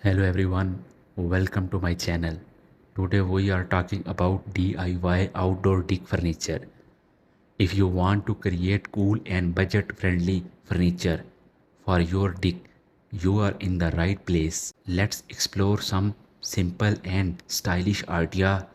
Hello everyone, welcome to my channel. Today we are talking about DIY outdoor deck furniture. If you want to create cool and budget friendly furniture for your deck, you are in the right place. Let's explore some simple and stylish idea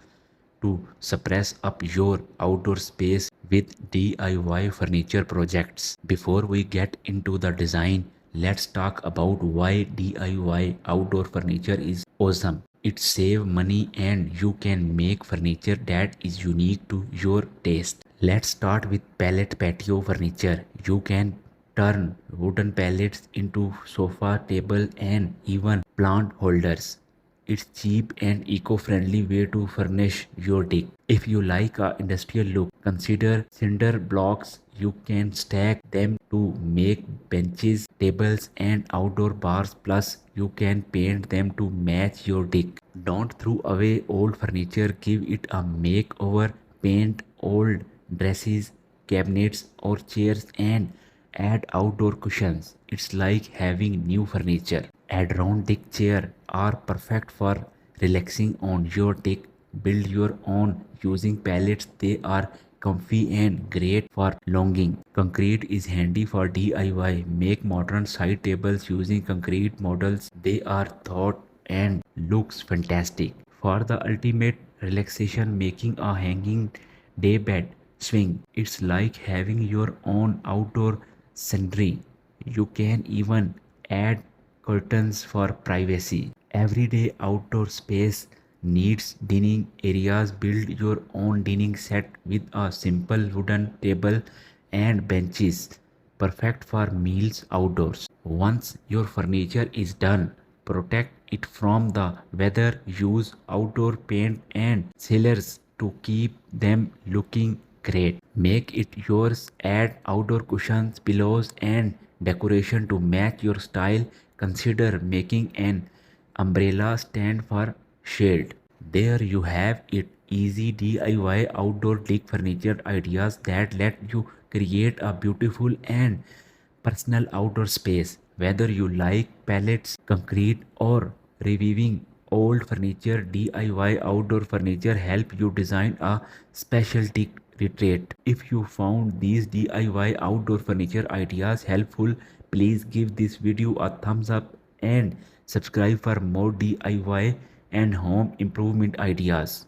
to suppress up your outdoor space with DIY furniture projects. Before we get into the design, let's talk about why DIY outdoor furniture is awesome. It saves money and you can make furniture that is unique to your taste. Let's start with pallet patio furniture. You can turn wooden pallets into sofa, table and even plant holders. It's cheap and eco-friendly way to furnish your deck. If you like a industrial look, consider cinder blocks. You can stack them to make benches, tables and outdoor bars, plus you can paint them to match your deck. Don't throw away old furniture, give it a makeover, paint old dresses, cabinets or chairs and add outdoor cushions. It's like having new furniture. Add round deck chair are perfect for relaxing on your deck. Build your own using pallets. They are comfy and great for lounging. Concrete is handy for DIY. Make modern side tables using concrete models. They are thought and looks fantastic. For the ultimate relaxation, making a hanging daybed swing. It's like having your own outdoor scenery. You can even add curtains for privacy. Everyday outdoor space needs dining areas. Build your own dining set with a simple wooden table and benches, perfect for meals outdoors. Once your furniture is done, protect it from the weather. Use outdoor paint and sealers to keep them looking great. Make it yours. Add outdoor cushions, pillows and decoration to match your style. Consider making an umbrella stand for shade. There you have it, easy DIY outdoor deck furniture ideas that let you create a beautiful and personal outdoor space. Whether you like pallets, concrete or reviving old furniture, DIY outdoor furniture help you design a special deck retreat. If you found these DIY outdoor furniture ideas helpful, please give this video a thumbs up and subscribe for more DIY and home improvement ideas.